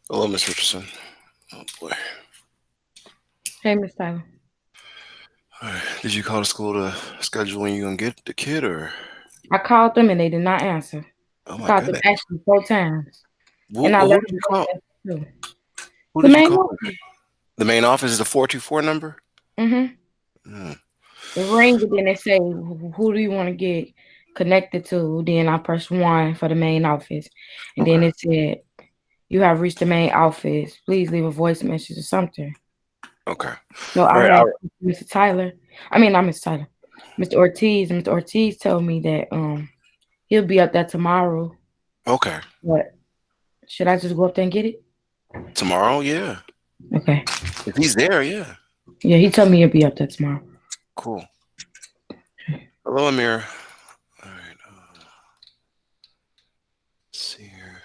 Hello, Miss Richardson. Oh boy. Hey, Miss Tyler. All right. Did you call the school to schedule when you gonna get the kid, or? I called them and they did not answer. Oh I my called them goodness. actually 4 times, Who, and I who left did a you voice call? message too. Who The did you main call? one. The main office is the 424 number. Mm-hmm. Hmm. It rings and then they say, "Who do you want to get connected to?" Then I press one for the main office, and then Okay. it said, "You have reached the main office. Please leave a voice message or something." Okay. So All I right. had Mr. Tyler. I mean, not Mr. Tyler. Mr. Ortiz. And Mr. Ortiz told me that he'll be up there tomorrow. Okay. But should I just go up there and get it? Tomorrow, yeah. Okay. If he's there, yeah. Yeah, he told me he'll be up there tomorrow. Cool. Hello, Amir. All right. Let's see here.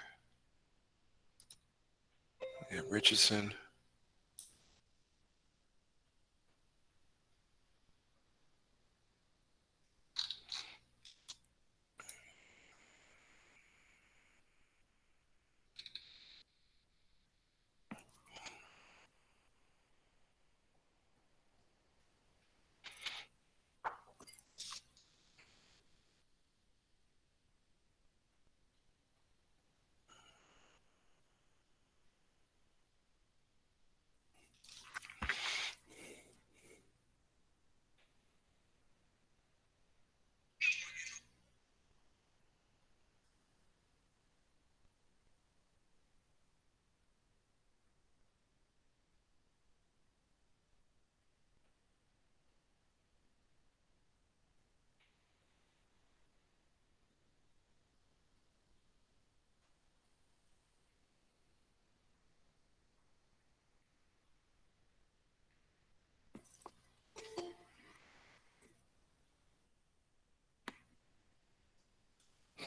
Yeah, Richardson.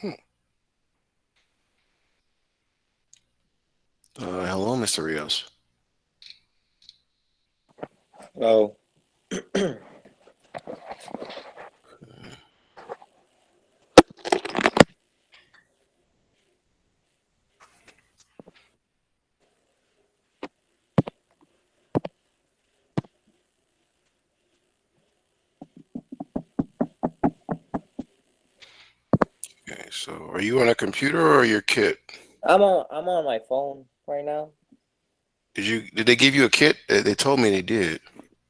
Hmm. Hello, Mr. Rios. Oh, Okay. So, are you on a computer or your kit? I'm on my phone right now. Did they give you a kit? They told me they did.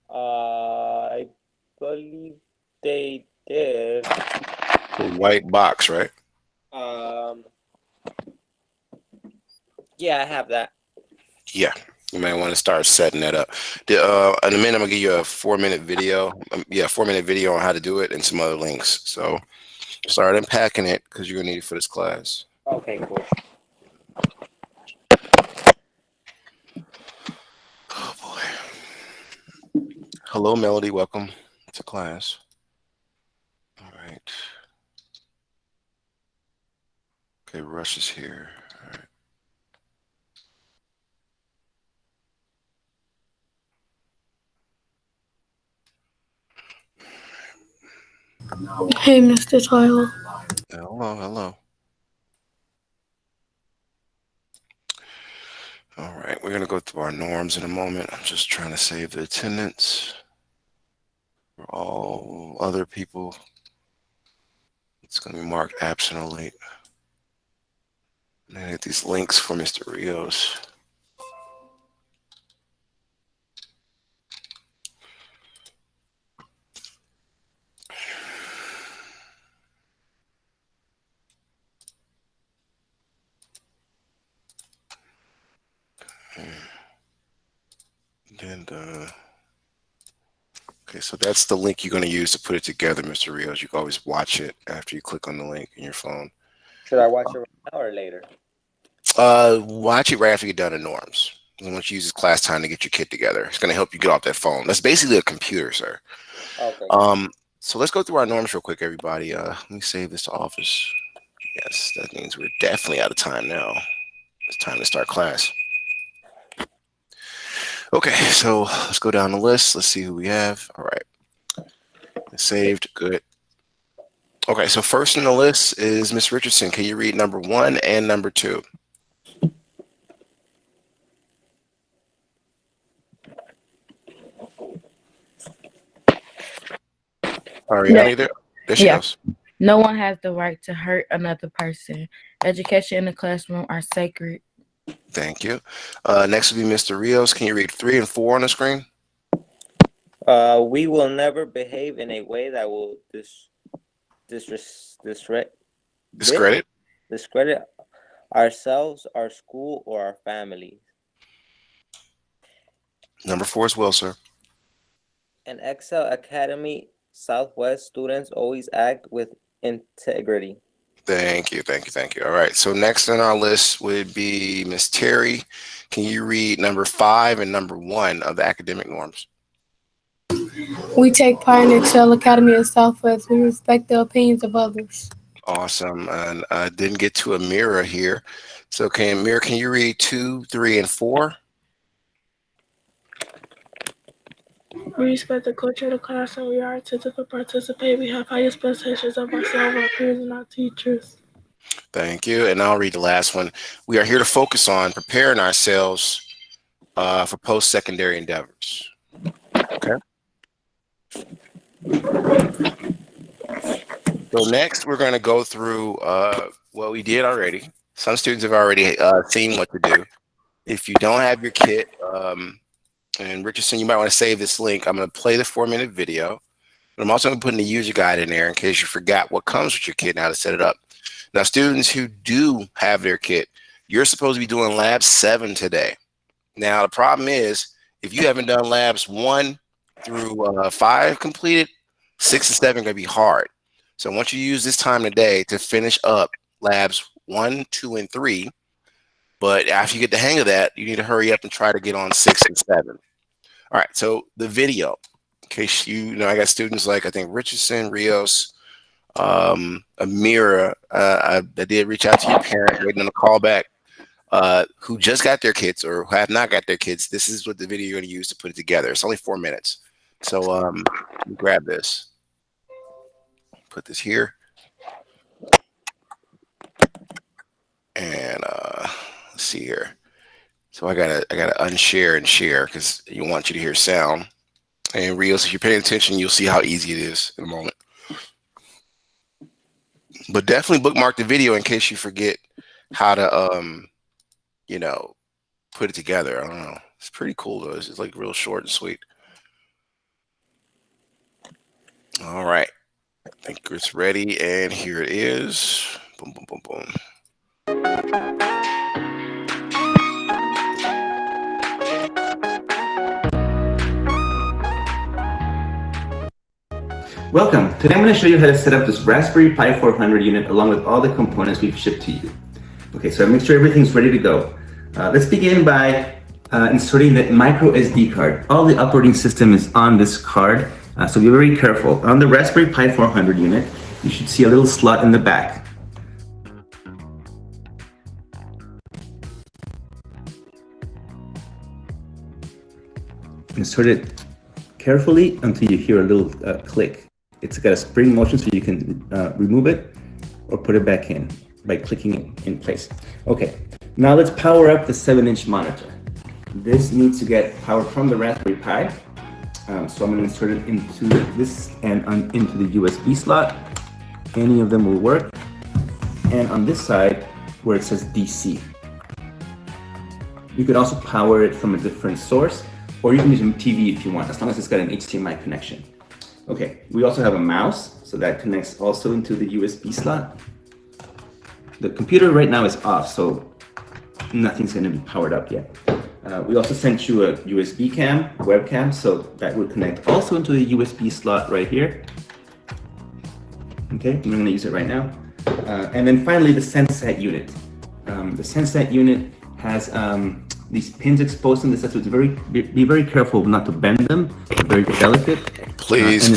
I believe they did. The white box, right? Um, yeah, I have that. Yeah, you might want to start setting that up. In a minute, I'm gonna give you a 4 minute video. Yeah, 4 minute video on how to do it and some other links. So start unpacking it because you're gonna need it for this class. Okay, cool. Oh boy. Hello, Melody. Welcome to class. All right. Okay, Rush is here. All right. Hey, Mr. Tyler. Hello, hello. All right, we're gonna go through our norms in a moment. I'm just trying to save the attendance for all other people. It's gonna be marked absent or late. And I get these links for Mr. Rios. And okay, so that's the link you're going to use to put it together, Mr. Rios. You can always watch it after you click on the link in your phone. Should I watch it right now or later? Watch it right after you're done in norms. And once you use this class time to get your kit together, it's going to help you get off that phone. That's basically a computer, sir. Okay. Um, so let's go through our norms real quick, everybody. Let me save this to office. Yes, that means we're definitely out of time now. It's time to start class. Okay, so let's go down the list. Let's see who we have. All right, saved. Good. Okay, so first in the list is Miss Richardson. Can you read number one and number two? Ariana, you there? There she Yeah. goes. No one has the right to hurt another person. Education in the classroom are sacred. Thank you. Next will be Mr. Rios. Can you read 3 and 4 on the screen? We will never behave in a way that will discredit Discredit. discredit ourselves, our school, or our families. Number 4 as well, sir. An Excel Academy Southwest students always act with integrity. Thank you, thank you, thank you. All right, so next on our list would be Miss Terry. Can you read number 5 and number 1 of the academic norms? We take part in Excel Academy of Southwest. We respect the opinions of others. Awesome. And I didn't get to Amira here. So Amira, can you read 2, 3, and 4? We respect the culture of the class and we are attentive to participate. We have high expectations of ourselves, our peers, and our teachers. Thank you. And I'll read the last one. We are here to focus on preparing ourselves for post-secondary endeavors. Okay. So next, we're going to go through what we did already. Some students have already seen what to do. If you don't have your kit, and Richardson, you might want to save this link. I'm going to play the 4-minute video, but I'm also going to put in the user guide in there in case you forgot what comes with your kit and how to set it up. Now, students who do have their kit, you're supposed to be doing lab 7 today. Now, the problem is if you haven't done labs 1 through 5 completed, 6 and 7 are going to be hard. So I want you to use this time today to finish up labs 1, 2, and 3. But after you get the hang of that, you need to hurry up and try to get on 6 and 7. All right, so the video, in case you know, I got students like, I think Richardson, Rios, Amira. I did reach out to your parent, waiting on a call back, who just got their kits or who have not got their kits. This is what the video you're going to use to put it together. It's only 4 minutes. So grab this. Put this here. And let's see here. So I gotta unshare and share because you want you to hear sound. And Rios, if you're paying attention, you'll see how easy it is in a moment. But definitely bookmark the video in case you forget how to you know, put it together. I don't know. It's pretty cool though. It's like real short and sweet. All right. I think it's ready, and here it is. Boom, boom, boom, boom. Welcome. Today I'm going to show you how to set up this Raspberry Pi 400 unit along with all the components we've shipped to you. Okay, so make sure everything's ready to go. Let's begin by inserting the micro SD card. All the operating system is on this card, so be very careful. On the Raspberry Pi 400 unit, you should see a little slot in the back. Insert it carefully until you hear a little click. It's got a spring motion so you can remove it or put it back in by clicking it in place. Okay, now let's power up the 7-inch monitor. This needs to get power from the Raspberry Pi. So I'm going to insert it into this and into the USB slot. Any of them will work. And on this side where it says DC. You could also power it from a different source, or you can use a TV if you want, as long as it's got an HDMI connection. Okay, we also have a mouse, so that connects also into the USB slot. The computer right now is off, so nothing's going to be powered up yet. We also sent you a USB webcam, so that would connect also into the USB slot right here. Okay, I'm going to use it right now. And then finally, the SenseTech unit. The SenseTech unit has these pins exposed in the set, so be very careful not to bend them. They're very delicate. Please be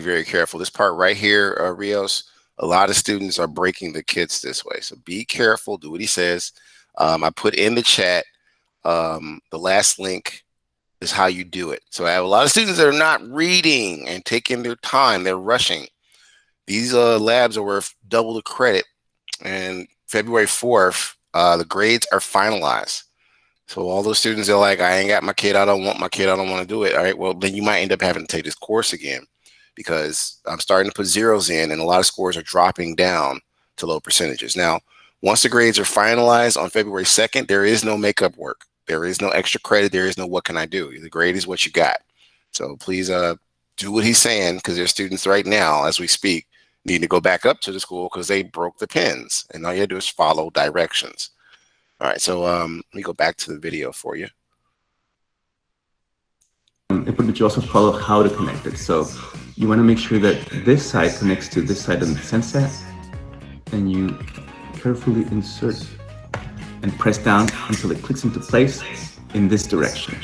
very careful. This part right here, Rios, a lot of students are breaking the kits this way. So be careful, do what he says. I put in the chat, the last link is how you do it. So I have a lot of students that are not reading and taking their time. They're rushing. These labs are worth double the credit. And February 4th, the grades are finalized. So all those students are like, I ain't got my kid, I don't want my kid, I don't want to do it. All right, well, then you might end up having to take this course again. because I'm starting to put zeros in, and a lot of scores are dropping down to low percentages. Now, once the grades are finalized on February 2nd, there is no makeup work. There is no extra credit. There is no what can I do. The grade is what you got. So please do what he's saying, because there's students right now, as we speak, need to go back up to the school because they broke the pins. And all you have to do is follow directions. All right, so let me go back to the video for you. Important that you also follow how to connect it. So you want to make sure that this side connects to this side on the sensor, and you carefully insert and press down until it clicks into place in this direction.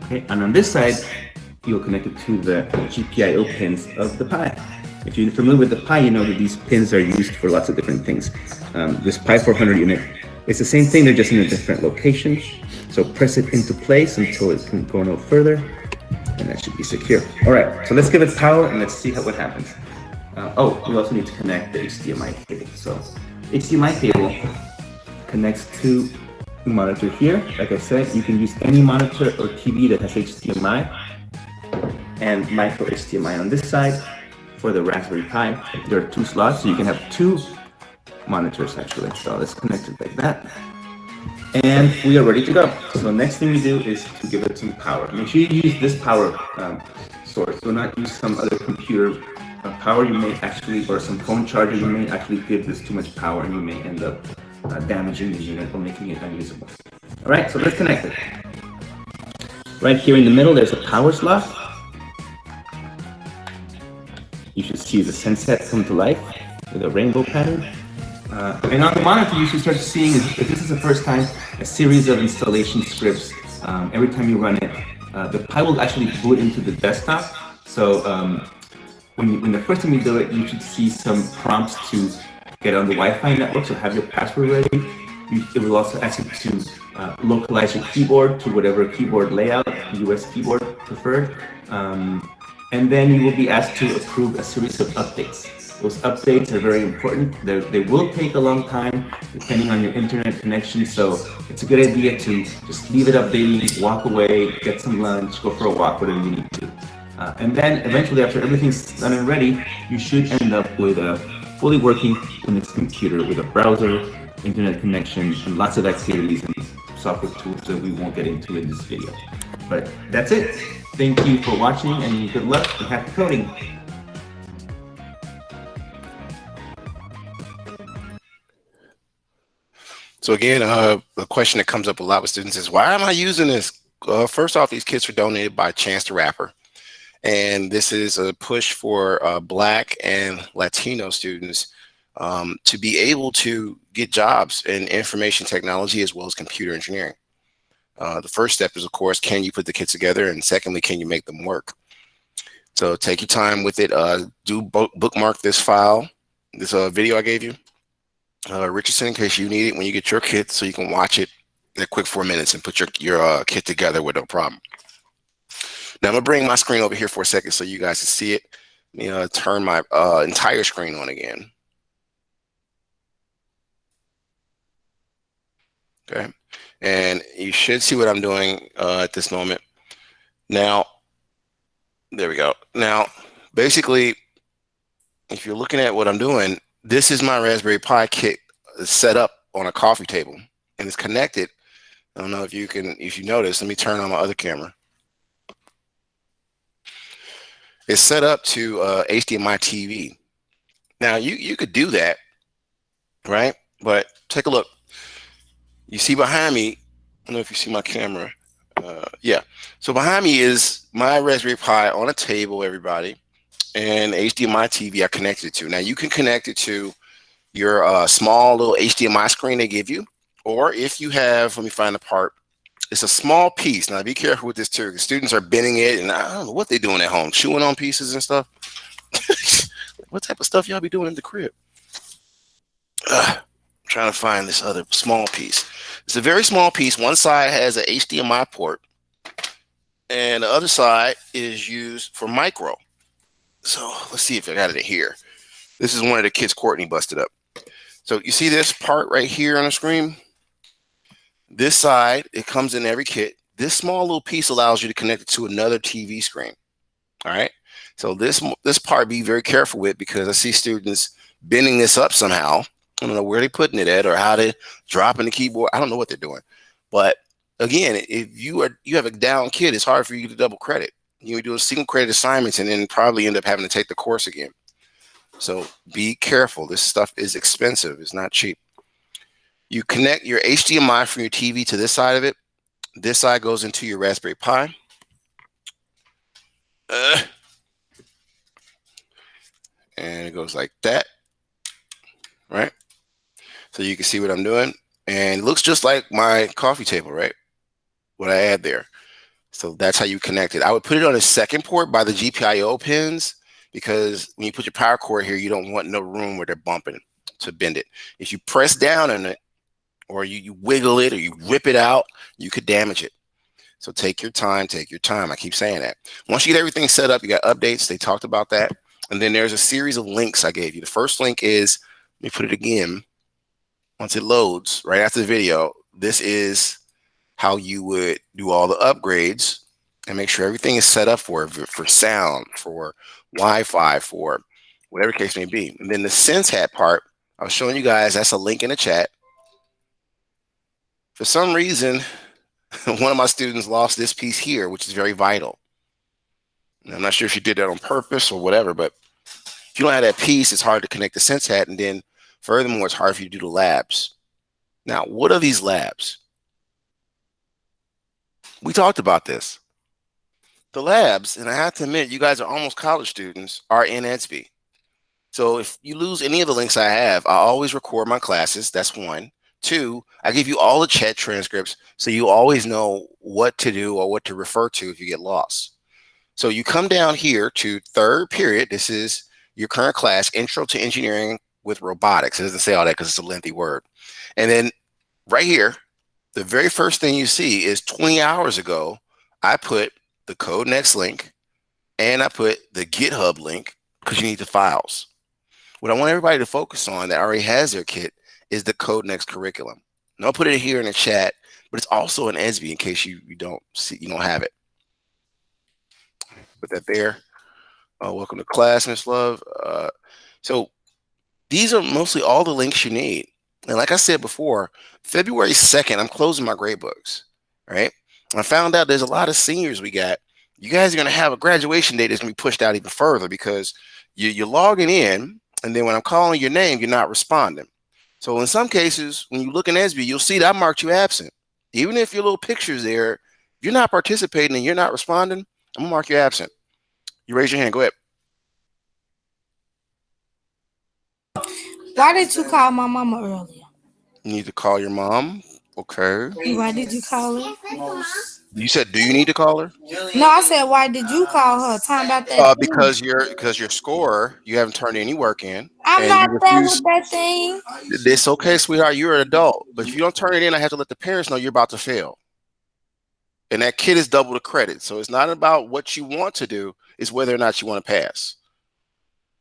Okay, and on this side, you'll connect it to the GPIO pins of the Pi. If you're familiar with the Pi, you know that these pins are used for lots of different things. This Pi 400 unit, it's the same thing, they're just in a different location. So press it into place until it can go no further, and that should be secure. All right, so let's give it power and let's see what happens. We also need to connect the HDMI cable. So HDMI cable connects to the monitor here. Like I said, you can use any monitor or TV that has HDMI and micro HDMI on this side. For the Raspberry Pi, there are 2 slots, so you can have 2 monitors actually. So let's connect it like that. And we are ready to go. So next thing we do is to give it some power. Make sure you use this power source. Do not use some other computer power. You may actually, or some phone charger, you may actually give this too much power, and you may end up damaging the unit or making it unusable. All right, so let's connect it. Right here in the middle, there's a power slot. You should see the sunset come to life with a rainbow pattern. And on the monitor, you should start seeing, if this is the first time, a series of installation scripts. Every time you run it, the Pi will actually boot into the desktop. So when the first time you do it, you should see some prompts to get on the Wi-Fi network, so have your password ready. It will also ask you to localize your keyboard to whatever keyboard layout, US keyboard preferred. And then you will be asked to approve a series of updates. Those updates are very important. They will take a long time, depending on your internet connection. So it's a good idea to just leave it updating, walk away, get some lunch, go for a walk, whatever you need to. And then eventually, after everything's done and ready, you should end up with a fully working Linux computer with a browser, internet connection, and lots of activities and software tools that we won't get into in this video. But that's it. Thank you for watching, and good luck and happy coding. So again, the question that comes up a lot with students is, why am I using this? First off, these kits were donated by Chance the Rapper. And this is a push for Black and Latino students to be able to get jobs in information technology as well as computer engineering. The first step is, of course, can you put the kits together? And secondly, can you make them work? So take your time with it. Do bookmark this file, this video I gave you, Richardson, in case you need it when you get your kit, so you can watch it in a quick 4 minutes and put your kit together with no problem. Now I'm gonna bring my screen over here for a second so you guys can see it. Let me turn my entire screen on again. Okay, and you should see what I'm doing at this moment. Now, there we go. Now, basically, if you're looking at what I'm doing, this is my Raspberry Pi kit set up on a coffee table, and it's connected. I don't know if you notice. Let me turn on my other camera. It's set up to HDMI TV. Now you could do that, right? But take a look. You see behind me, I don't know if you see my camera. Yeah. So behind me is my Raspberry Pi on a table, everybody, and HDMI TV I connected it to. Now you can connect it to your small little HDMI screen they give you, or if you have, let me find the part. It's a small piece. Now be careful with this too, because students are bending it, and I don't know what they're doing at home, chewing on pieces and stuff. What type of stuff y'all be doing in the crib? I'm trying to find this other small piece. It's a very small piece. One side has an HDMI port, and the other side is used for micro. So let's see if I got it in here. This is one of the kits Courtney busted up. So you see this part right here on the screen? This side, it comes in every kit. This small little piece allows you to connect it to another TV screen. All right. So this part be very careful with, because I see students bending this up somehow. I don't know where they're putting it at or how they dropping the keyboard. I don't know what they're doing. But again, if you have a down kid, it's hard for you to double credit. You do a single credit assignments and then probably end up having to take the course again. So be careful. This stuff is expensive. It's not cheap. You connect your HDMI from your TV to this side of it. This side goes into your Raspberry Pi. And it goes like that, right? So you can see what I'm doing. And it looks just like my coffee table, right? What I add there. So that's how you connect it. I would put it on a second port by the GPIO pins, because when you put your power cord here, you don't want no room where they're bumping to bend it. If you press down on it, or you wiggle it, or you rip it out, you could damage it. So take your time, take your time. I keep saying that. Once you get everything set up, you got updates. They talked about that. And then there's a series of links I gave you. The first link is, let me put it again. Once it loads, right after the video, this is how you would do all the upgrades and make sure everything is set up for sound, for Wi-Fi, for whatever case may be. And then the Sense Hat part, I was showing you guys, that's a link in the chat. For some reason, one of my students lost this piece here, which is very vital. And I'm not sure if you did that on purpose or whatever, but if you don't have that piece, it's hard to connect the Sense Hat. And then furthermore, it's hard for you to do the labs. Now, what are these labs? We talked about this. The labs, and I have to admit, you guys are almost college students, are in EDSB. So if you lose any of the links I have, I always record my classes. That's one. Two, I give you all the chat transcripts, so you always know what to do or what to refer to if you get lost. So you come down here to third period. This is your current class, Intro to Engineering with Robotics. It doesn't say all that because it's a lengthy word. And then right here, the very first thing you see is 20 hours ago, I put the Code Next link and I put the GitHub link, because you need the files. What I want everybody to focus on that already has their kit is the Code Next curriculum. And I'll put it here in the chat, but it's also in EDSB in case you don't see, you don't have it. Put that there. Welcome to class, Miss Love. So these are mostly all the links you need. And like I said before, February 2nd, I'm closing my grade books, right? I found out there's a lot of seniors we got. You guys are going to have a graduation date that's going to be pushed out even further, because you're logging in, and then when I'm calling your name, you're not responding. So in some cases, when you look in EDSB, you'll see that I marked you absent. Even if your little picture's there, if you're not participating and you're not responding, I'm going to mark you absent. You raise your hand. Go ahead. Why did you call my mama earlier? You need to call your mom. Okay. Why did you call her? You said, do you need to call her? No, I said, why did you call her? Talking about that. Because your score, you haven't turned any work in. I'm and not you done refuse. with that thing. It's okay, sweetheart. You're an adult. But if you don't turn it in, I have to let the parents know you're about to fail. And that kid is double the credit. So it's not about what you want to do. It's whether or not you want to pass.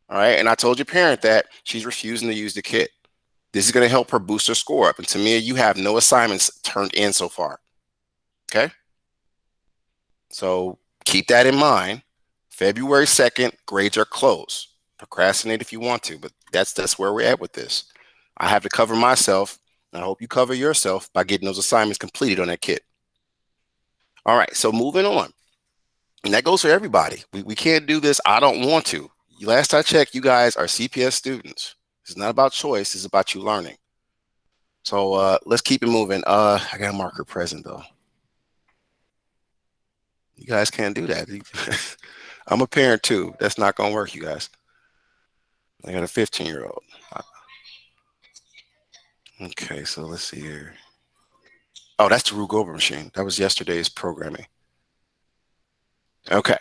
All right. And I told your parent that she's refusing to use the kit. This is going to help her boost her score up. And to me, you have no assignments turned in so far. Okay. So keep that in mind. February 2nd, grades are closed. Procrastinate if you want to, but that's where we're at with this. I have to cover myself. And I hope you cover yourself by getting those assignments completed on that kit. All right. So moving on. And that goes for everybody. We can't do this. I don't want to. Last I checked, you guys are CPS students. It's not about choice. It's about you learning. So let's keep it moving. I got a marker present, though. You guys can't do that. I'm a parent, too. That's not going to work, you guys. I got a 15-year-old. Okay, so let's see here. Oh, that's the Rube Goldberg machine. That was yesterday's programming. Okay.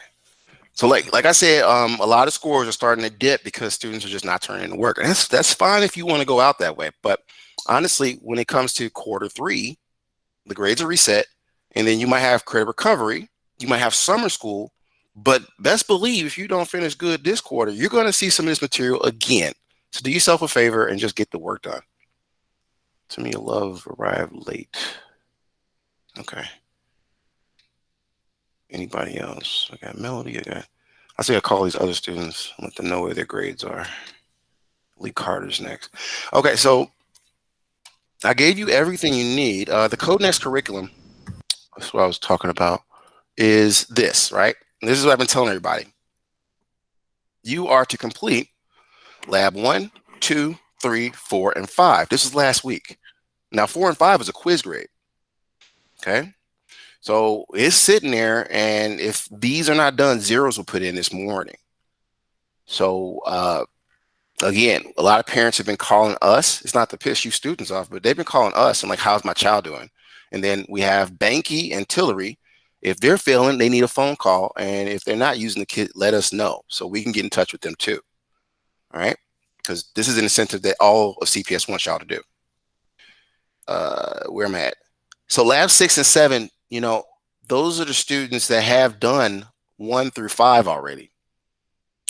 So like I said, a lot of scores are starting to dip because students are just not turning in the work. And that's fine if you want to go out that way. But honestly, when it comes to quarter 3, the grades are reset, and then you might have credit recovery. You might have summer school, but best believe if you don't finish good this quarter, you're going to see some of this material again. So do yourself a favor and just get the work done. To me, love arrived late. Okay. Anybody else? I got Melody. I think I call these other students, let them know where their grades are. Lee Carter's next. Okay, so I gave you everything you need. The Code Next curriculum, that's what I was talking about, is this, right? And this is what I've been telling everybody. You are to complete lab 1, 2, 3, 4, and 5. This was last week. Now 4 and 5 is a quiz grade. Okay. So it's sitting there, and if these are not done, zeros will put in this morning. So again, a lot of parents have been calling us. It's not to piss you students off, but they've been calling us and like, how's my child doing? And then we have Banky and Tillery. If they're failing, they need a phone call. And if they're not using the kit, let us know so we can get in touch with them too. All right. Because this is an incentive that all of CPS wants y'all to do. Where am I at? So lab 6 and 7, you know, those are the students that have done 1 through 5 already.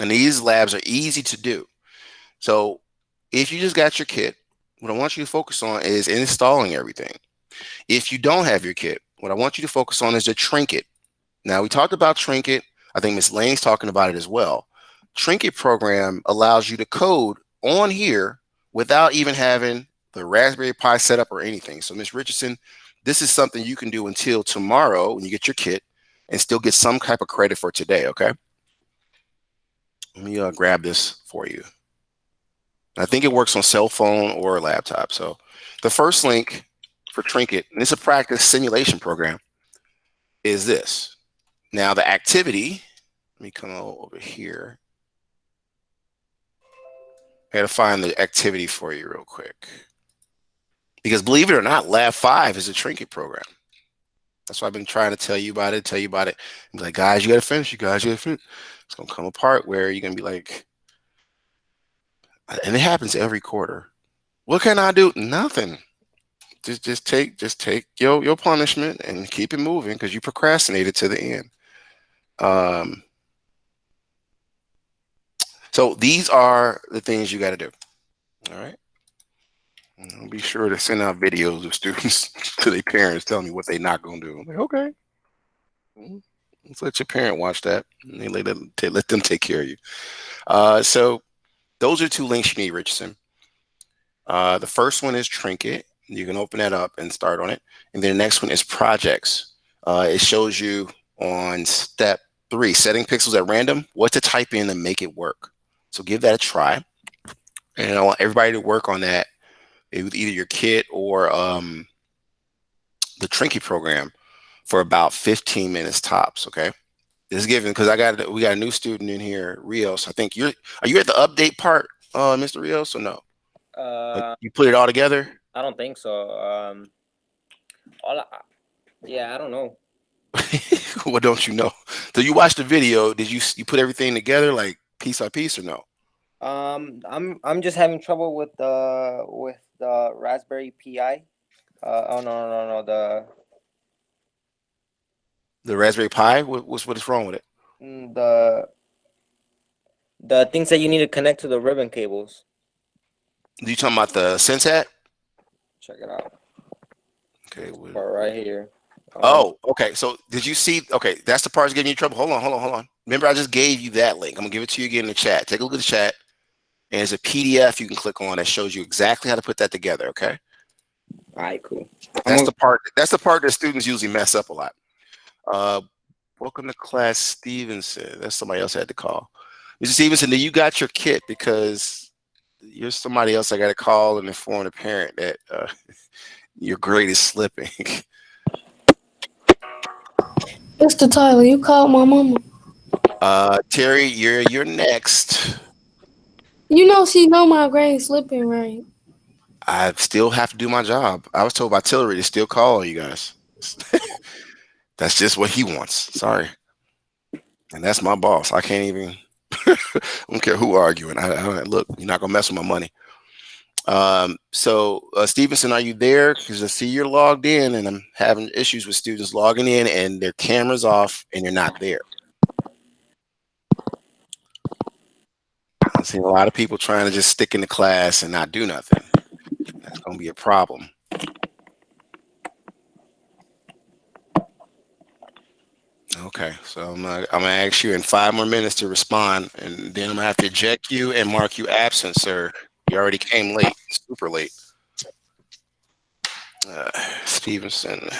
And these labs are easy to do. So if you just got your kit, what I want you to focus on is installing everything. If you don't have your kit, what I want you to focus on is the Trinket. Now, we talked about Trinket. I think Ms. Lane's talking about it as well. Trinket program allows you to code on here without even having the Raspberry Pi set up or anything. So Ms. Richardson, this is something you can do until tomorrow when you get your kit and still get some type of credit for today, okay? Let me grab this for you. I think it works on cell phone or laptop. So the first link for Trinket, and it's a practice simulation program, is this. Now the activity, let me come over here. I gotta find the activity for you real quick. Because believe it or not, Lab 5 is a Trinket program. That's why I've been trying to tell you about it. I'm like, guys, you gotta finish, you guys, you gotta finish. It's gonna come apart where you're gonna be like, and it happens every quarter. What can I do? Nothing. Just take your punishment and keep it moving because you procrastinated to the end. So these are the things you got to do. All right. And be sure to send out videos of students to their parents telling me what they're not going to do. I'm like, okay. Let's let your parent watch that. And let them take care of you. So those are 2 links you need, Richardson. The first one is Trinket. You can open that up and start on it. And then the next one is projects. It shows you on step 3, setting pixels at random, what to type in to make it work. So give that a try. And I want everybody to work on that with either your kit or the Trinket program for about 15 minutes tops. Okay. This is given because we got a new student in here, Rios. I think are you at the update part, Mr. Rios, or no? Like you put it all together? I don't think so. Yeah, I don't know. What don't you know? So you watched the video. Did you put everything together like piece by piece or no? I'm just having trouble with the Raspberry Pi. Oh no, The Raspberry Pi. What is wrong with it? The things that you need to connect to the ribbon cables. Are you talking about the Sensat? Check it out. Okay. Part right here. Oh, okay. So did you see? Okay, that's the part that's giving you trouble. Hold on. Remember, I just gave you that link. I'm gonna give it to you again in the chat. Take a look at the chat. And there's a PDF you can click on that shows you exactly how to put that together. Okay. All right, cool. That's the part that students usually mess up a lot. Welcome to class, Stevenson. That's somebody else I had to call. Mr. Stevenson, do you got your kit? Because you're somebody else I got to call and inform the parent that your grade is slipping. Mr. Tyler, you called my mama. Terry, you're next. You know she know my grade slipping, right? I still have to do my job. I was told by Tillery to still call you guys. That's just what he wants. Sorry. And that's my boss. I can't even, I don't care who arguing. Look, you're not going to mess with my money. So Stevenson, are you there? Because I see you're logged in and I'm having issues with students logging in and their camera's off and you're not there. I'm seeing a lot of people trying to just stick in the class and not do nothing. That's going to be a problem. Okay, so I'm gonna ask you in 5 more minutes to respond, and then I'm gonna have to eject you and mark you absent, sir. You already came late, super late. Stevenson.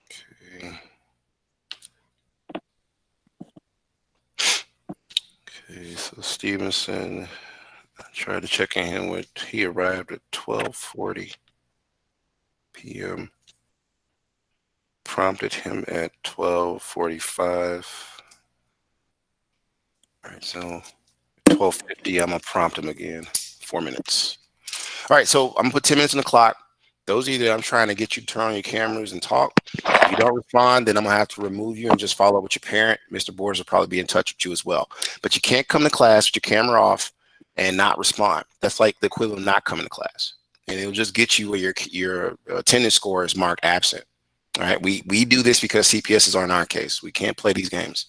Okay. Okay, so Stevenson. I tried to check in him with. He arrived at 12:40 p.m. Prompted him at 12:45. All right, so 12:50. I'm gonna prompt him again. 4 minutes. All right, so I'm gonna put 10 minutes on the clock. Those of you that I'm trying to get you to turn on your cameras and talk. If you don't respond, then I'm gonna have to remove you and just follow up with your parent. Mr. Borders will probably be in touch with you as well. But you can't come to class with your camera off and not respond. That's like the equivalent of not coming to class, and it'll just get you where your attendance score is marked absent. All right, we do this because CPSs are in our case. We can't play these games.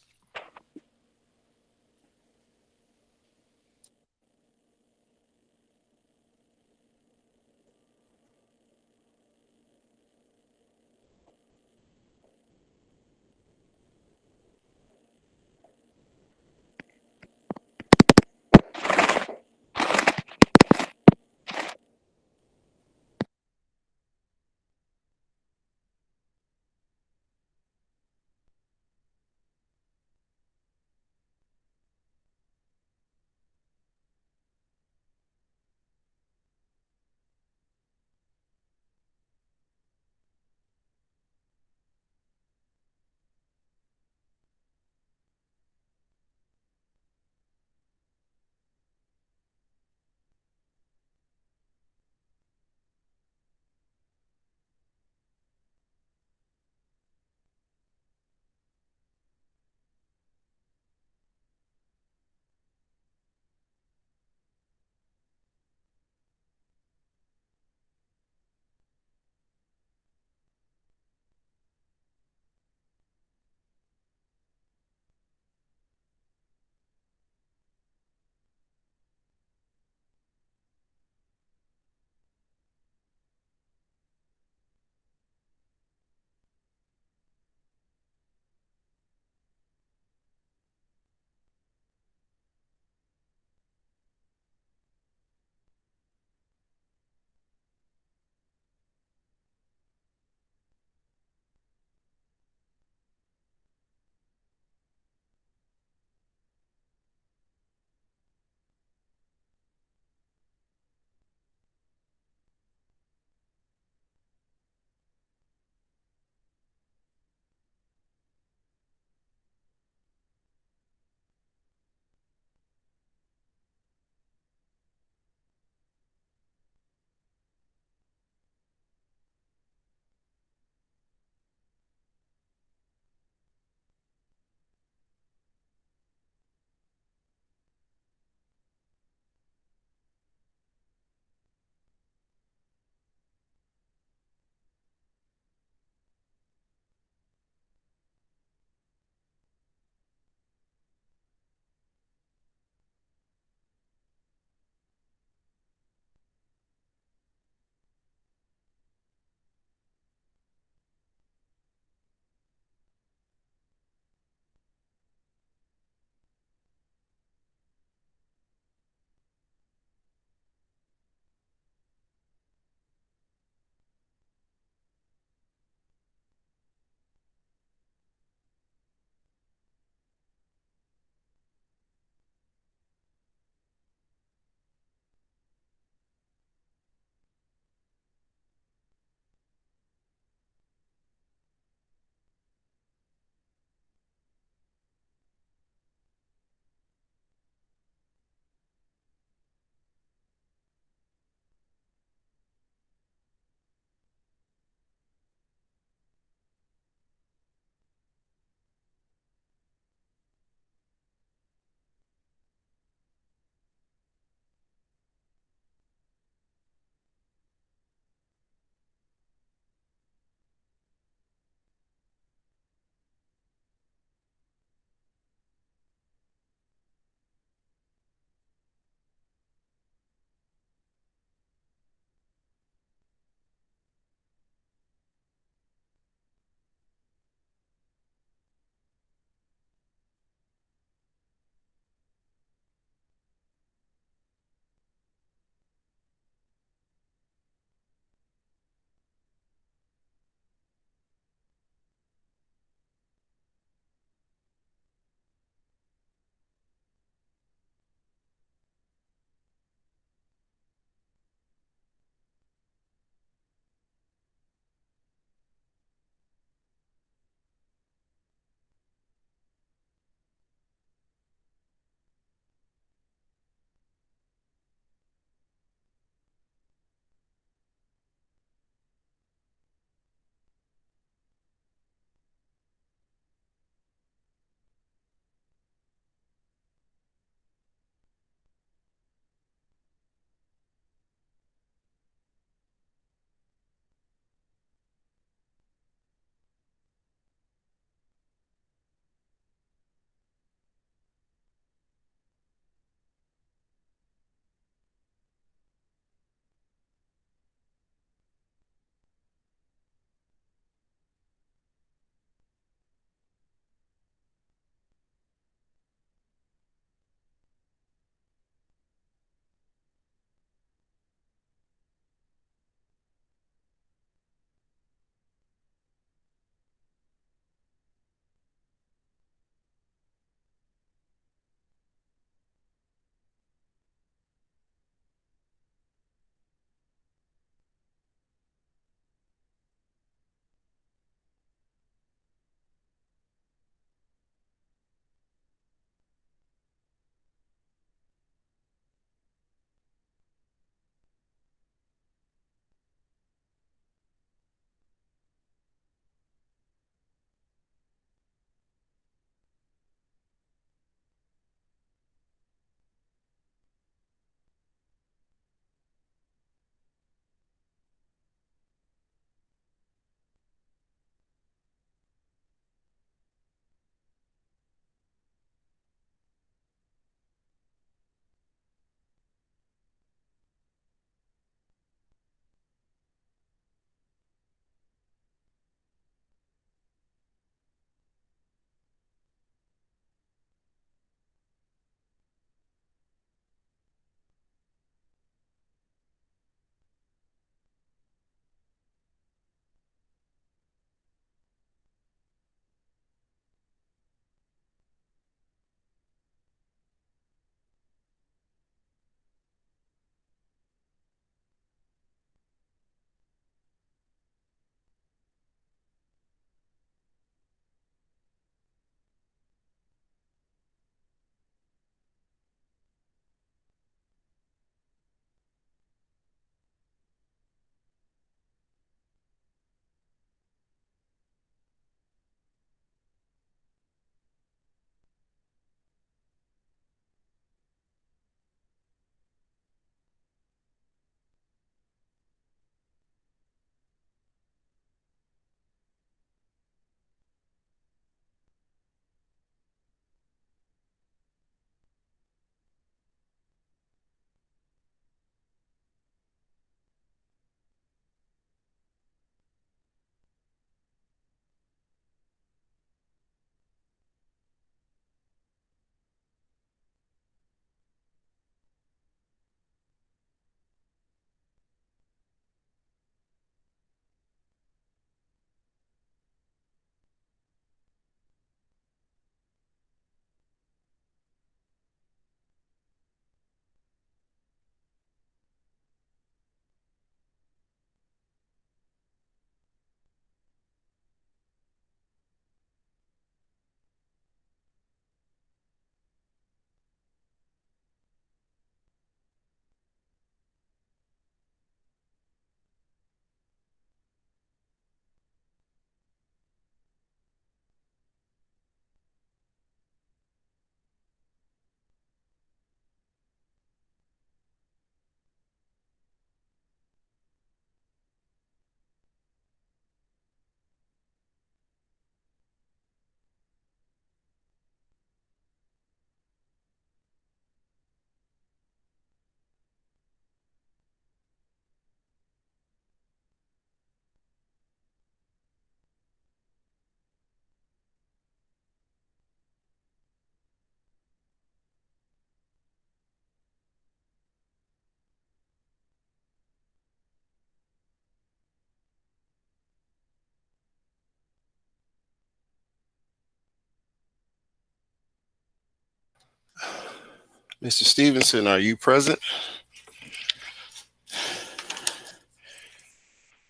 Mr. Stevenson, are you present?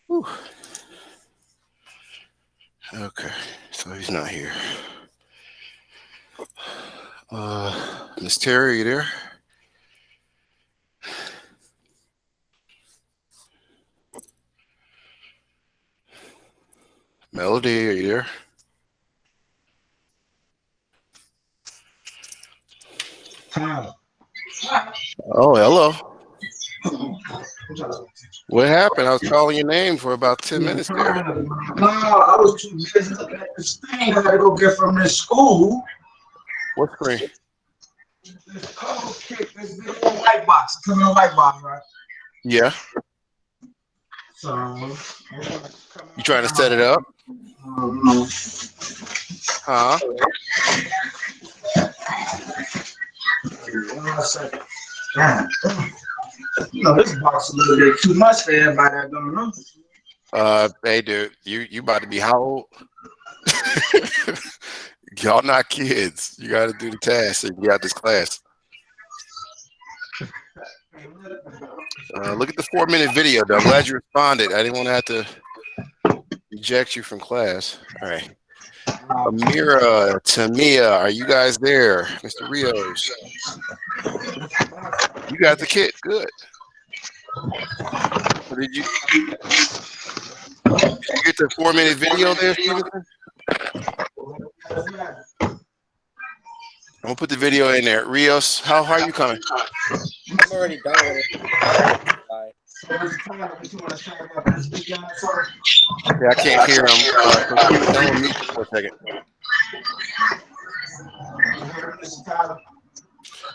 Whew. Okay, so he's not here. Miss Terry, are you there? Melody, are you there? Oh, hello. What happened? I was calling your name for about 10 minutes there. No, I was too busy looking at this thing I gotta go get from this school. What screen? This cold kick, this big old white box. It's coming in a white box, right? Yeah. So, You trying to set it up? Huh? Damn. You know, this box is a little bit too much for everybody that don't know. Hey, dude, you about to be how old? Y'all not kids. You got to do the task and get out this class. Look at the 4-minute video, though. I'm glad you responded. I didn't want to have to reject you from class. All right. Amira, Tamia, are you guys there? Mr. Rios. You got the kit. Good. So did you get the 4-minute video there, Stevenson? I'm gonna put the video in there. Rios, how are you coming? I'm already done with it. Bye. Okay, I can't hear him. So Stevenson, I'm gonna mute you for a second.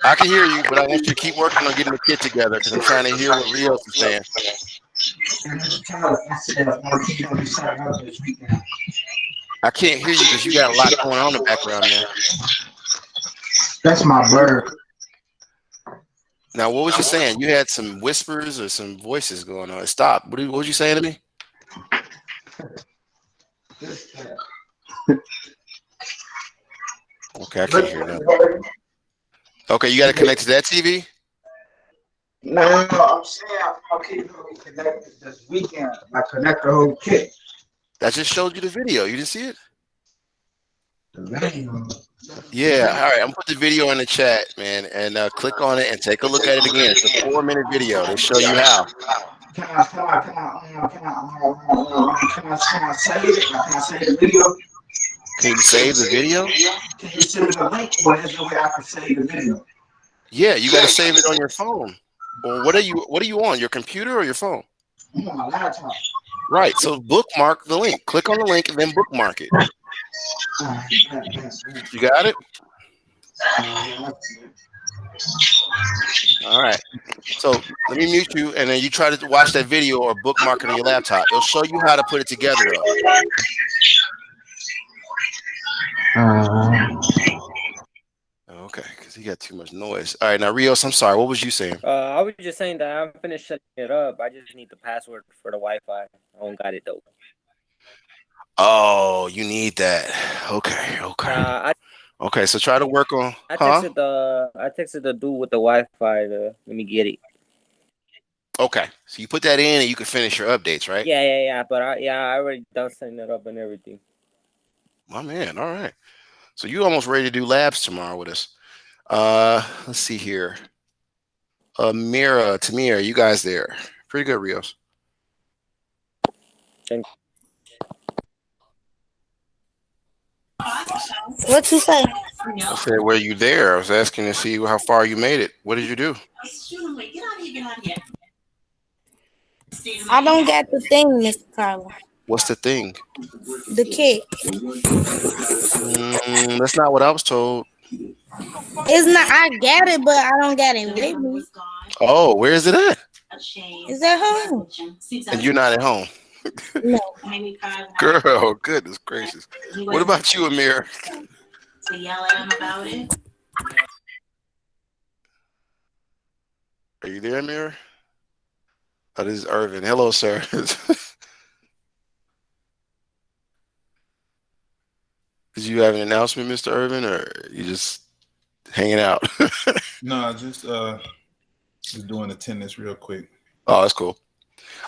I can hear you, but I want you to keep working on getting the kit together because I'm trying to hear what Rios is saying. I can't hear you because you got a lot going on in the background, man. That's my bird. Now, what was you saying? You had some whispers or some voices going on. Stop. What was you saying to me? Okay, I can't hear that. Okay, you got to connect to that TV? No, I'm saying I'll keep connected this weekend. I connect the whole kit. I just showed you the video. You didn't see it? The video. Yeah. All right. I'm put the video in the chat, man, and click on it and take a look at it again. It's a 4-minute video. They show you how. Can I save it? Can I save the video? Can you save the video? Can you send me the link? Or is there a way I can save the video? Yeah, you got to save it on your phone. Or what are you on? Your computer or your phone? I'm on my laptop. Right. So bookmark the link. Click on the link and then bookmark it. You got it? All right. So let me mute you, and then you try to watch that video or bookmark it on your laptop. It'll show you how to put it together, though. Okay, because he got too much noise. All right, now Rios, I'm sorry. What was you saying? I was just saying that I'm finished setting it up. I just need the password for the Wi-Fi. I don't got it though. Oh, you need that. Okay. Okay, so try to work on. I texted the dude with the Wi-Fi to let me get it. Okay, so you put that in and you can finish your updates, right? Yeah. But I already done setting it up and everything. My man, all right. So you almost ready to do labs tomorrow with us. Let's see here. Mira, Tamir, you guys there? Pretty good, Rios. What you say? I said, were you there? I was asking to see how far you made it. What did you do? I don't get the thing, Mr. Carla. What's the thing? The kit. That's not what I was told. It's not. I get it, but I don't get it with me. Oh, where is it at? Is at home. And you're not at home. No. Girl, goodness gracious. What about you, Amir? To yell at him about it. Are you there, Amir? Oh, this is Irvin. Hello, sir. Did you have an announcement, Mr. Irvin, or you just hanging out? No, just doing attendance real quick. Oh, that's cool.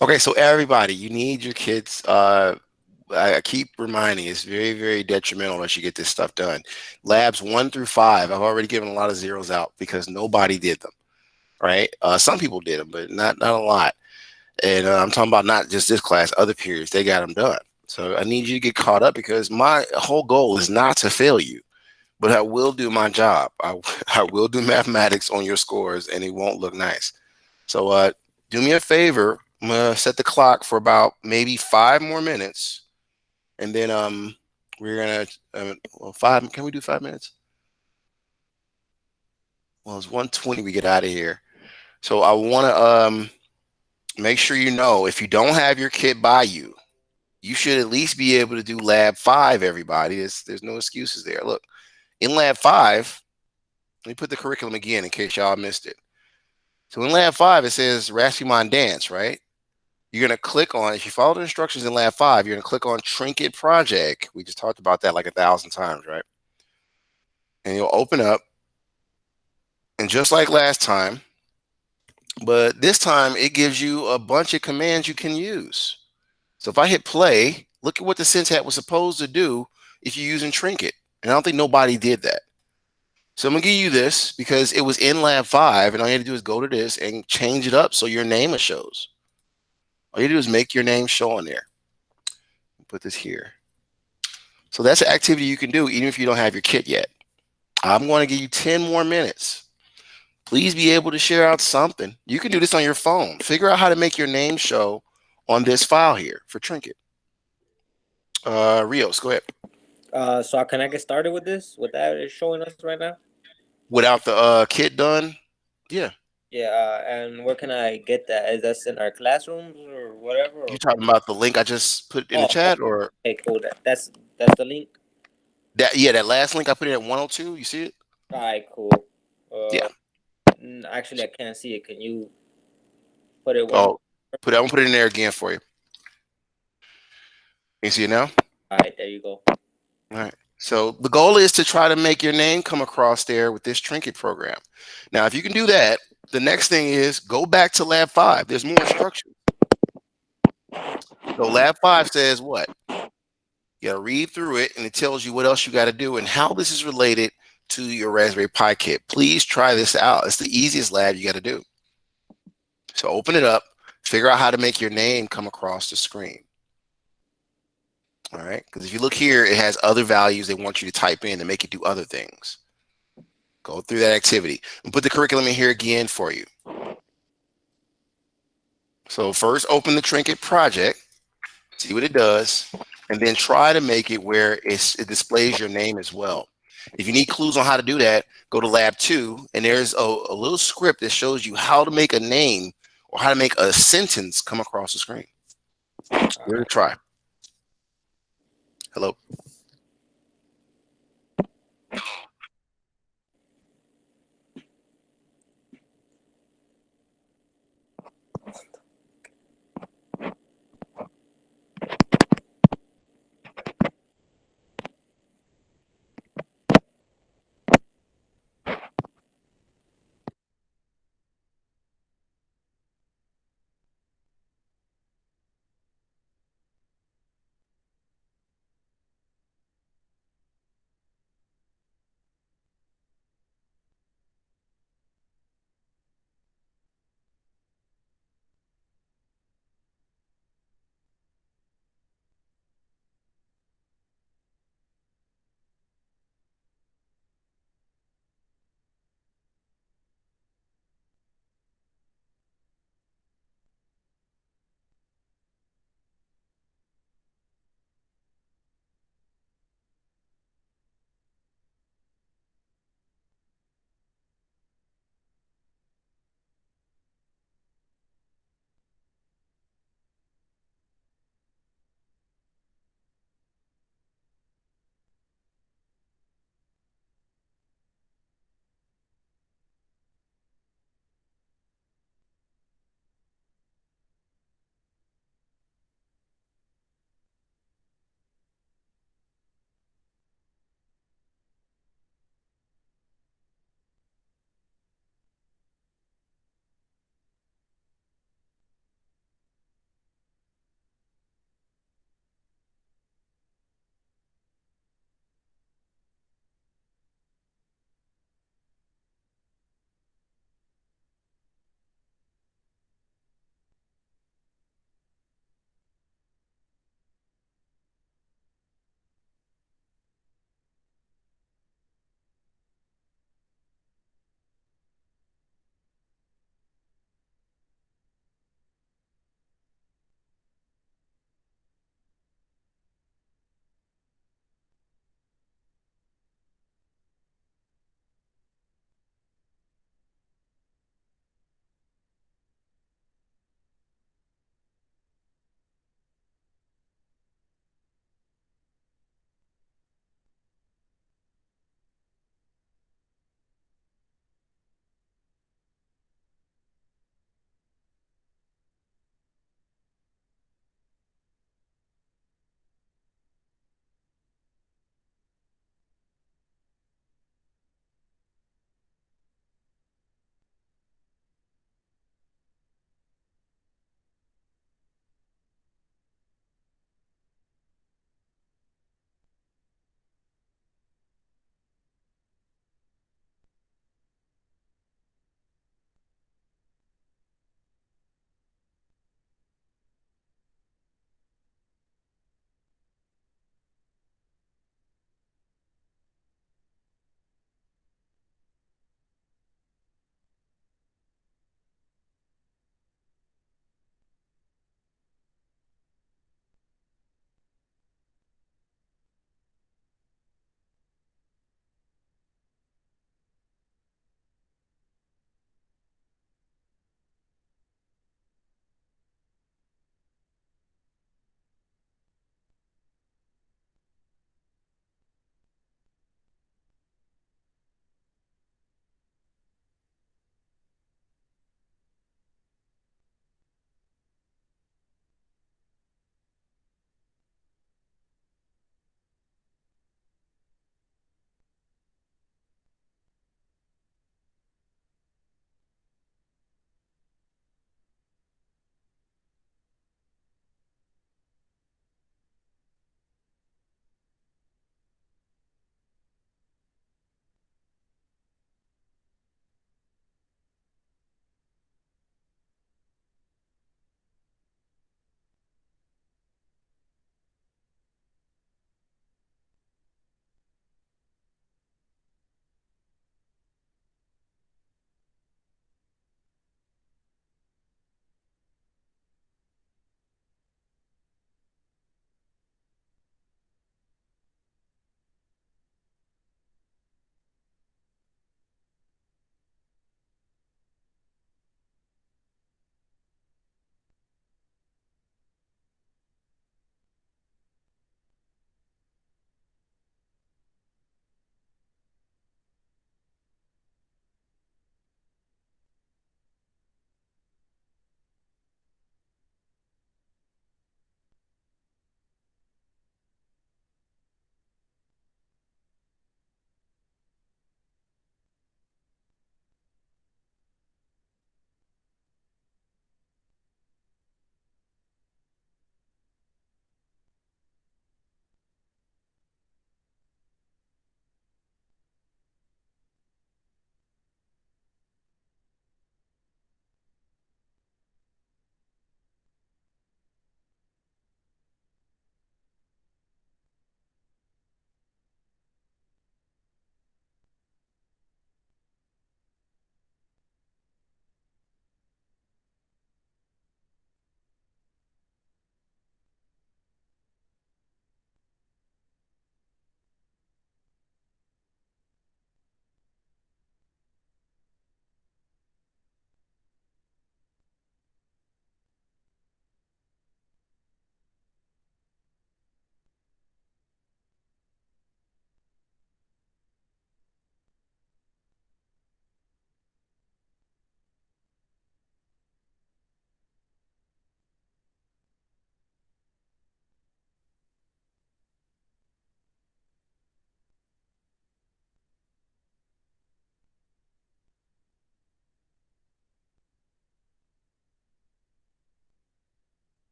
Okay, so everybody, you need your kids. I keep reminding, it's very, very detrimental unless you get this stuff done. Labs 1 through 5, I've already given a lot of zeros out because nobody did them, right? Some people did them, but not a lot. And I'm talking about not just this class, other periods, they got them done. So I need you to get caught up because my whole goal is not to fail you, but I will do my job. I will do mathematics on your scores and it won't look nice. So do me a favor. I'm gonna set the clock for about maybe 5 more minutes. And then we're gonna well, 5, can we do 5 minutes? Well, it's 1:20, we get out of here. So I wanna make sure you know if you don't have your kit by you, you should at least be able to do lab 5, everybody. There's no excuses there. Look, in lab 5, let me put the curriculum again in case y'all missed it. So in lab 5, it says Rashomon dance, right? You're going to click on, if you follow the instructions in lab 5, you're going to click on Trinket Project. We just talked about that like 1,000 times, right? And you'll open up. And just like last time, but this time it gives you a bunch of commands you can use. So if I hit play, look at what the syntax was supposed to do if you're using Trinket. And I don't think nobody did that. So I'm going to give you this because it was in lab 5. And all you have to do is go to this and change it up so your name shows. All you do is make your name show on there. Put this here. So that's an activity you can do even if you don't have your kit yet. I'm going to give you 10 more minutes. Please be able to share out something. You can do this on your phone. Figure out how to make your name show on this file here for Trinket. Rios, go ahead. So can I get started with this? With that it's showing us right now? Without the kit done? Yeah. Yeah, and where can I get that? Is that in our classrooms or whatever? Or? You talking about the link I just put in the chat, or okay, cool. That's the link. That last link I put in at 102. You see it? All right, cool. Yeah. Actually, I can't see it. Can you put it? I'm gonna put it in there again for you. You see it now? All right, there you go. All right. So the goal is to try to make your name come across there with this Trinket program. Now, if you can do that, the next thing is go back to lab 5. There's more instructions. So lab 5 says what? You gotta read through it and it tells you what else you got to do and how this is related to your Raspberry Pi kit. Please try this out. It's the easiest lab you got to do. So open it up, figure out how to make your name come across the screen. All right, because if you look here, it has other values they want you to type in to make it do other things. Go through that activity and put the curriculum in here again for you. So first open the Trinket project, see what it does, and then try to make it where it displays your name as well. If you need clues on how to do that, go to lab 2, and there's a little script that shows you how to make a name or how to make a sentence come across the screen. Give it a try. Hello.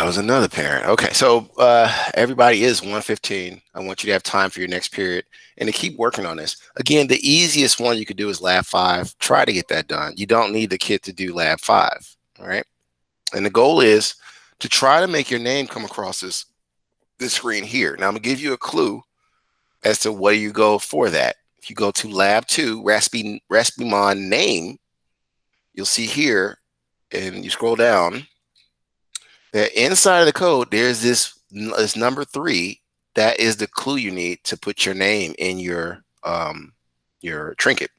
was another parent. Okay, so everybody is 1:15. I want you to have time for your next period and to keep working on this. Again, the easiest one you could do is Lab 5. Try to get that done. You don't need the kid to do Lab 5, all right? And the goal is to try to make your name come across this screen here. Now, I'm going to give you a clue as to where you go for that. If you go to Lab 2, Raspimon name, you'll see here, and you scroll down, that inside of the code, there's this number 3. That is the clue you need to put your name in your trinket.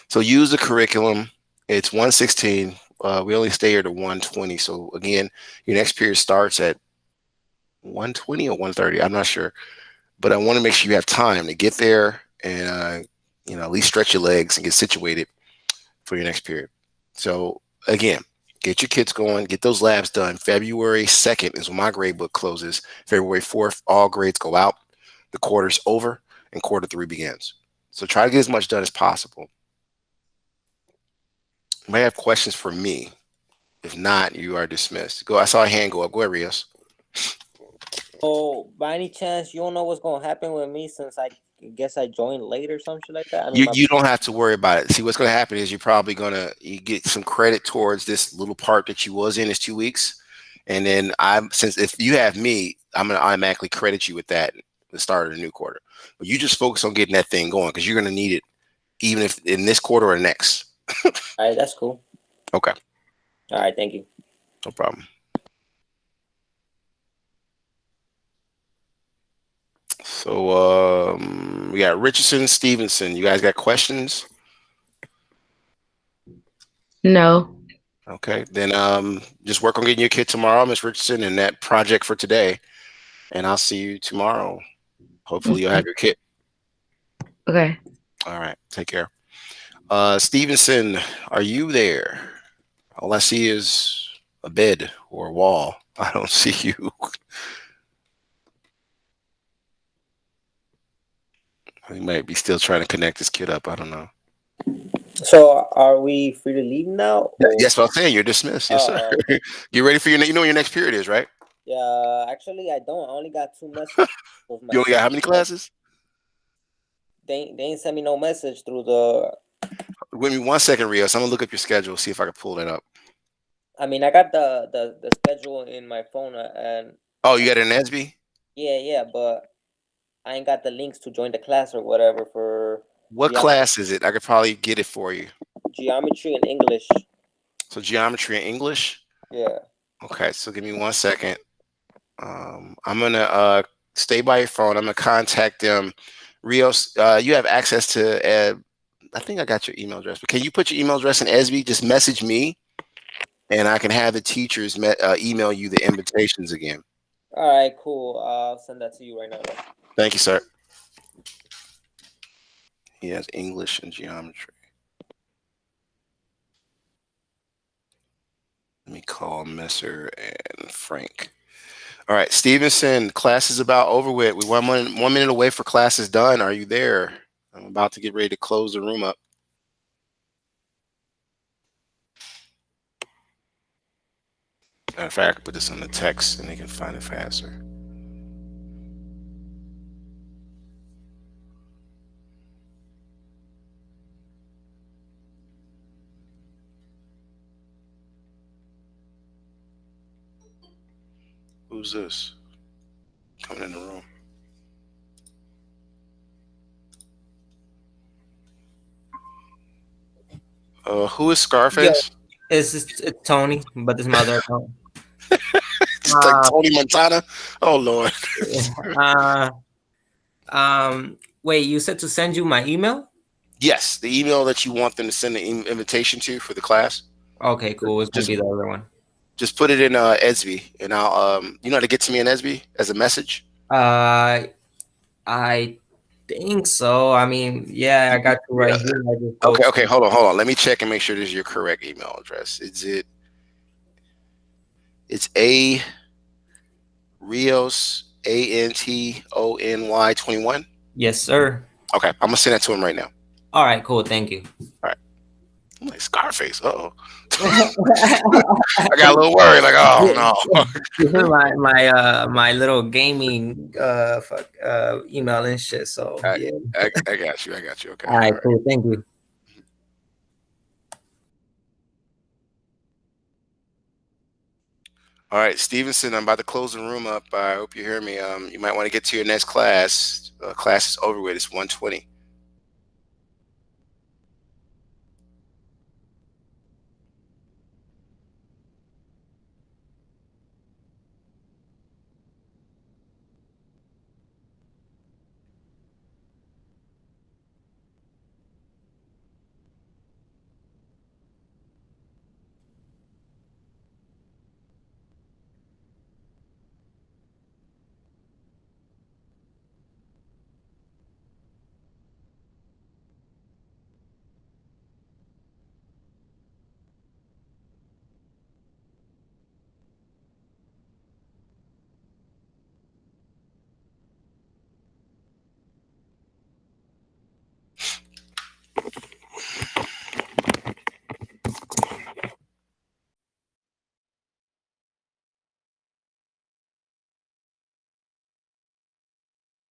So use the curriculum. It's 1:16. We only stay here to 1:20. So again, your next period starts at 1:20 or 1:30. I'm not sure, but I want to make sure you have time to get there and at least stretch your legs and get situated for your next period. So again, get your kids going, get those labs done. February 2nd is when my grade book closes. February 4th, all grades go out. The quarter's over and quarter 3 begins. So try to get as much done as possible. You may have questions for me. If not, you are dismissed. Go. I saw a hand go up. Go ahead, Rios. Oh, by any chance, you don't know what's gonna happen with me since I guess I joined late or some shit like that? I mean, You don't have to worry about it. See, what's going to happen is you're probably you get some credit towards this little part that you was in. Is 2 weeks, and then since if you have me, I'm going to automatically credit you with that at the start of the new quarter. But you just focus on getting that thing going because you're going to need it, even if in this quarter or next. All right, that's cool. Okay. All right, thank you. No problem. So we got Richardson, Stevenson. You guys got questions? No. Okay, then just work on getting your kid tomorrow, Miss Richardson, and that project for today. And I'll see you tomorrow. Hopefully you'll have your kit. Okay. All right, take care. Stevenson, are you there? All I see is a bed or a wall. I don't see you. He might be still trying to connect his kid up. I don't know. So, are we free to leave now? Yes, what I'm saying. You're dismissed. Yes, sir. Get ready for you know what your next period is, right? Yeah, actually, I don't. I only got 2 messages. You only got how many classes? They ain't send me no message through the. Give me 1 second, Rios. I'm gonna look up your schedule, see if I can pull that up. I mean, I got the schedule in my phone, and. Oh, you got it in SB? Yeah, but I ain't got the links to join the class or whatever for. What class is it? I could probably get it for you. Geometry and English. So geometry and English? Yeah. Okay, so give me 1 second. I'm gonna stay by your phone. I'm gonna contact them. Rios, you have access to I think I got your email address, but can you put your email address in SB? Just message me and I can have the teachers email you the invitations again. All right, cool. I'll send that to you right now. Thank you, sir. He has English and geometry. Let me call Messer and Frank. All right, Stevenson, class is about over with. We're 1 minute away for class is done. Are you there? I'm about to get ready to close the room up. Matter of fact, I can put this on the text and they can find it faster. Who's this coming in the room? Who is Scarface? Yeah, it's Tony, but it's my other account. It's like Tony Montana. Oh Lord. Wait, you said to send you my email? Yes, the email that you want them to send the invitation to for the class. Okay, cool. It's gonna be the other one. Just put it in ESB, and I'll you know how to get to me in ESB as a message. I think so. I mean, yeah, I got you right here. Okay, hold on. Let me check and make sure this is your correct email address. It's A Rios ANTONY 21. Yes, sir. Okay, I'm gonna send that to him right now. All right, cool. Thank you. All right. I'm like, Scarface. Uh-oh. I got a little worried. Like, oh no. This is my little gaming email and shit. So yeah. I got you. Okay. All right, cool. Thank you. All right, Stevenson, I'm about to close the room up. I hope you hear me. You might want to get to your next class. Class is over with. It's 1:20.